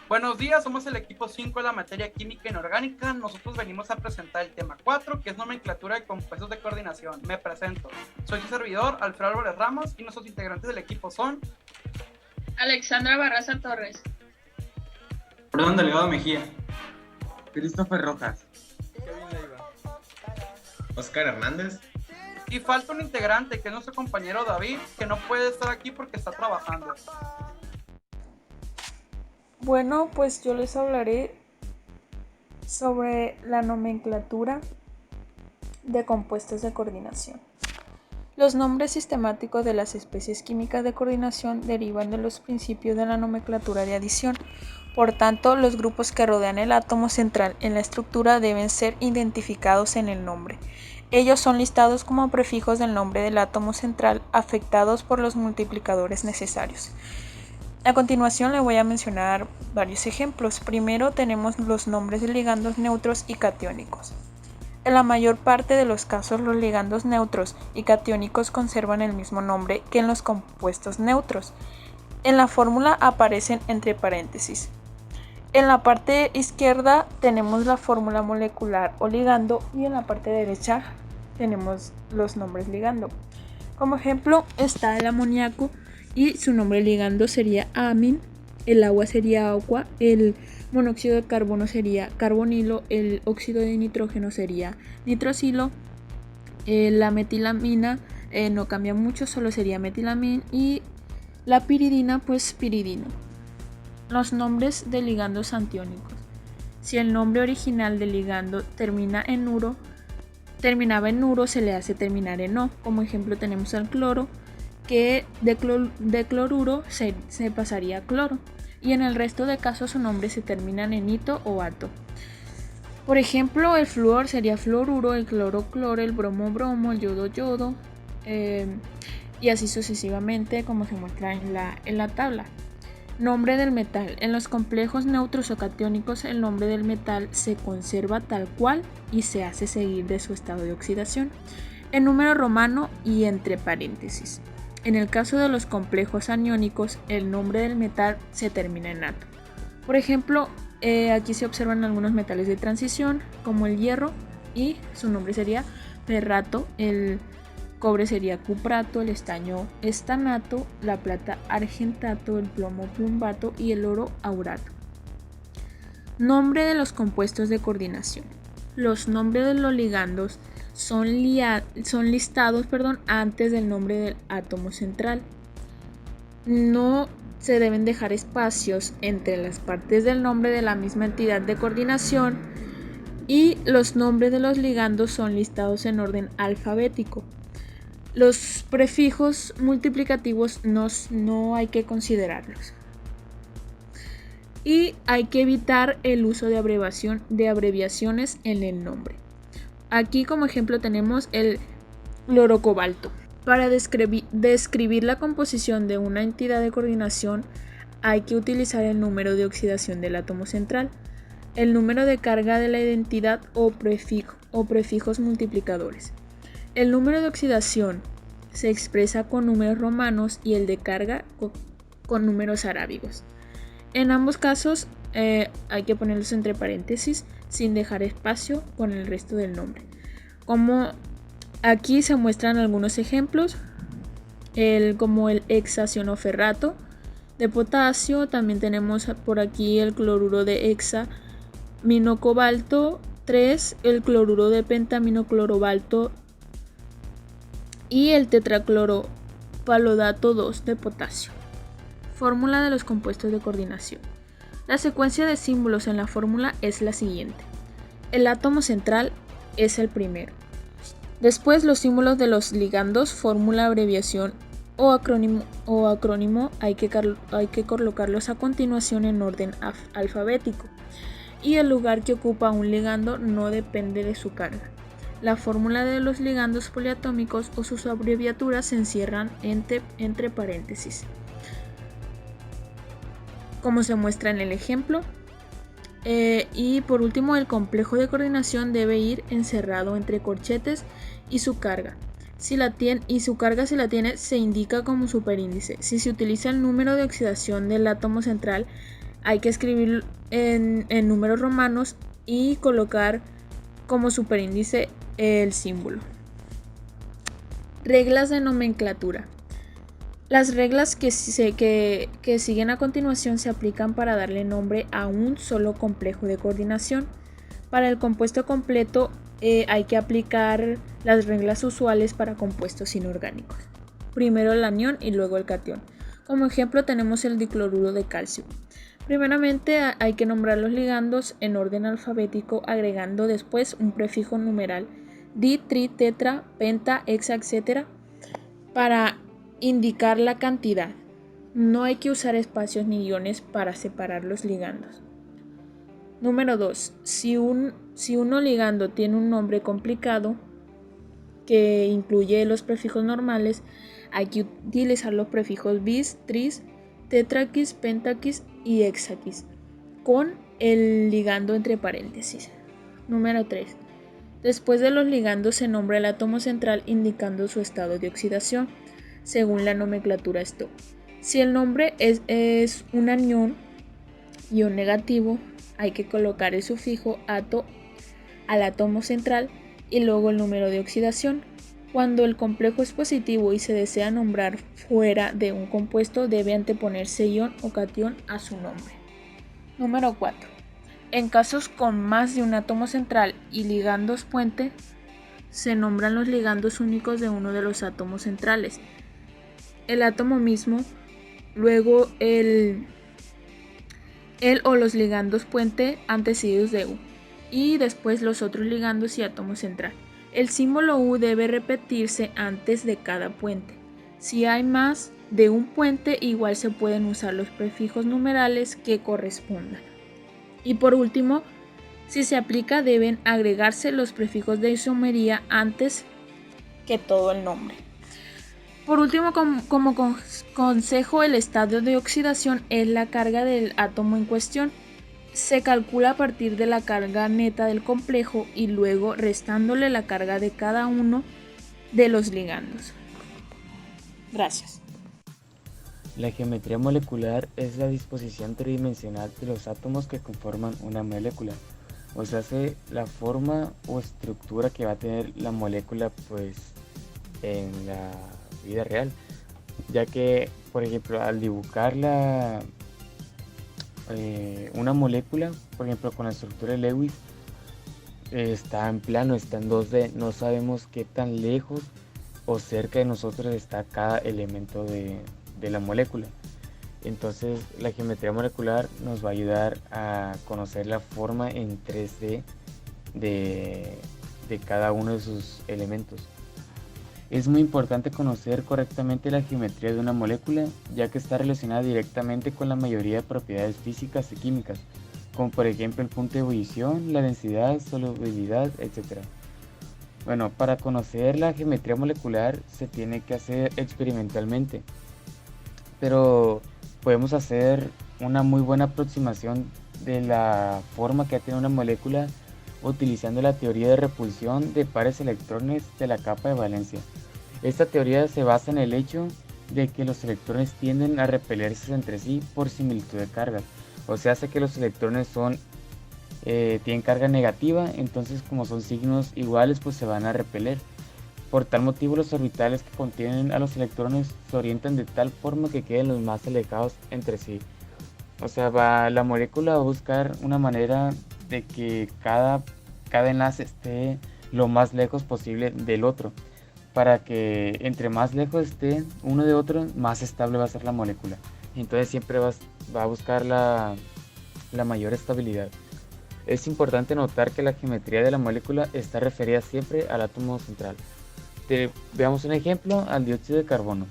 Buenos días, somos el equipo 5 de la materia química inorgánica. Nosotros venimos a presentar el tema 4, que es nomenclatura de compuestos de coordinación. Me presento. Soy su servidor, Alfredo Álvarez Ramos, y nuestros integrantes del equipo son Alexandra Barraza Torres, Perdón, Delgado Mejía, Christopher Rojas, Kevin Leiva, Oscar Hernández. y falta un integrante, que es nuestro compañero David, que no puede estar aquí porque está trabajando. Bueno, pues yo les hablaré sobre la nomenclatura de compuestos de coordinación. Los nombres sistemáticos de las especies químicas de coordinación derivan de los principios de la nomenclatura de adición. Por tanto, los grupos que rodean el átomo central en la estructura deben ser identificados en el nombre. Ellos son listados como prefijos del nombre del átomo central afectados por los multiplicadores necesarios. A continuación le voy a mencionar varios ejemplos. Primero tenemos los nombres de ligandos neutros y catiónicos. En la mayor parte de los casos los ligandos neutros y catiónicos conservan el mismo nombre que en los compuestos neutros. En la fórmula aparecen entre paréntesis. En la parte izquierda tenemos la fórmula molecular o ligando y en la parte derecha tenemos los nombres ligando. Como ejemplo está el amoníaco y su nombre ligando sería amin, el agua sería agua, el monóxido de carbono sería carbonilo, el óxido de nitrógeno sería nitrosilo, la metilamina no cambia mucho, solo sería metilamin y la piridina pues piridino. Los nombres de ligandos antiónicos. Si el nombre original del ligando terminaba en nuro, se le hace terminar en o. Como ejemplo tenemos al cloro, que de cloruro se pasaría a cloro, y en el resto de casos su nombre se terminan en ito o ato. Por ejemplo, el flúor sería fluoruro, el cloro cloro, el bromo bromo, el yodo yodo, y así sucesivamente como se muestra en la tabla. Nombre del metal. En los complejos neutros o catiónicos el nombre del metal se conserva tal cual y se hace seguir de su estado de oxidación, en número romano y entre paréntesis. En el caso de los complejos aniónicos, el nombre del metal se termina en ato. Por ejemplo, aquí se observan algunos metales de transición, como el hierro, y su nombre sería ferrato, el cobre sería cuprato, el estaño estanato, la plata argentato, el plomo plumbato y el oro aurato. Nombre de los compuestos de coordinación. Los nombres de los ligandos son listados antes del nombre del átomo central. No se deben dejar espacios entre las partes del nombre de la misma entidad de coordinación y los nombres de los ligandos son listados en orden alfabético. Los prefijos multiplicativos no hay que considerarlos. Y hay que evitar el uso de abreviaciones en el nombre. Aquí como ejemplo tenemos el clorocobalto. Para describir la composición de una entidad de coordinación hay que utilizar el número de oxidación del átomo central, el número de carga de la identidad o prefijos multiplicadores. El número de oxidación se expresa con números romanos y el de carga con números arábigos. En ambos casos hay que ponerlos entre paréntesis sin dejar espacio con el resto del nombre. Como aquí se muestran algunos ejemplos, como el hexacionoferrato de potasio, también tenemos por aquí el cloruro de hexaminocobalto 3, el cloruro de pentaminoclorobalto y el tetracloropalodato 2 de potasio. Fórmula de los compuestos de coordinación. La secuencia de símbolos en la fórmula es la siguiente. El átomo central es el primero. Después los símbolos de los ligandos, fórmula, abreviación o acrónimo hay que colocarlos a continuación en orden alfabético. Y el lugar que ocupa un ligando no depende de su carga. La fórmula de los ligandos poliatómicos o sus abreviaturas se encierran entre paréntesis, como se muestra en el ejemplo. Y por último, el complejo de coordinación debe ir encerrado entre corchetes y su carga. Si la tiene, se indica como superíndice. Si se utiliza el número de oxidación del átomo central, hay que escribir en números romanos y colocar como superíndice el símbolo. Reglas de nomenclatura. Las reglas que siguen a continuación se aplican para darle nombre a un solo complejo de coordinación. Para el compuesto completo hay que aplicar las reglas usuales para compuestos inorgánicos. Primero el anión y luego el catión. Como ejemplo tenemos el dicloruro de calcio. Primeramente hay que nombrar los ligandos en orden alfabético agregando después un prefijo numeral di, tri, tetra, penta, hexa, etc. para indicar la cantidad. No hay que usar espacios ni guiones para separar los ligandos. Número 2. Si un ligando tiene un nombre complicado que incluye los prefijos normales, hay que utilizar los prefijos bis, tris, tetraquis, pentaquis y hexaquis con el ligando entre paréntesis. Número 3. Después de los ligandos se nombra el átomo central indicando su estado de oxidación según la nomenclatura STO. Si el nombre es un anión, ion negativo, hay que colocar el sufijo ato al átomo central y luego el número de oxidación. Cuando el complejo es positivo y se desea nombrar fuera de un compuesto, debe anteponerse ion o catión a su nombre. Número 4. En casos con más de un átomo central y ligandos puente, se nombran los ligandos únicos de uno de los átomos centrales. El átomo mismo, luego el o los ligandos puente antecedidos de U, y después los otros ligandos y átomo central. El símbolo U debe repetirse antes de cada puente. Si hay más de un puente, igual se pueden usar los prefijos numerales que correspondan. Y por último, si se aplica, deben agregarse los prefijos de isomería antes que todo el nombre. Por último, como consejo, el estado de oxidación es la carga del átomo en cuestión. Se calcula a partir de la carga neta del complejo y luego restándole la carga de cada uno de los ligandos. Gracias. La geometría molecular es la disposición tridimensional de los átomos que conforman una molécula, o sea, la forma o estructura que va a tener la molécula pues en la vida real, ya que por ejemplo al dibujar una molécula, por ejemplo con la estructura de Lewis, está en plano, está en 2D, no sabemos qué tan lejos o cerca de nosotros está cada elemento de la molécula. Entonces la geometría molecular nos va a ayudar a conocer la forma en 3D de cada uno de sus elementos. Es muy importante conocer correctamente la geometría de una molécula, ya que está relacionada directamente con la mayoría de propiedades físicas y químicas, como por ejemplo el punto de ebullición, la densidad, solubilidad, etc. Bueno, para conocer la geometría molecular se tiene que hacer experimentalmente, pero podemos hacer una muy buena aproximación de la forma que tiene una molécula utilizando la teoría de repulsión de pares electrones de la capa de valencia. Esta teoría se basa en el hecho de que los electrones tienden a repelerse entre sí por similitud de cargas, o sea, hace que los electrones tienen carga negativa, entonces como son signos iguales pues se van a repeler. Por tal motivo los orbitales que contienen a los electrones se orientan de tal forma que queden los más alejados entre sí. O sea, la molécula va a buscar una manera de que cada enlace esté lo más lejos posible del otro, para que entre más lejos esté uno de otro, más estable va a ser la molécula. Entonces siempre va a buscar la mayor estabilidad. Es importante notar que la geometría de la molécula está referida siempre al átomo central. Veamos un ejemplo al dióxido de carbono.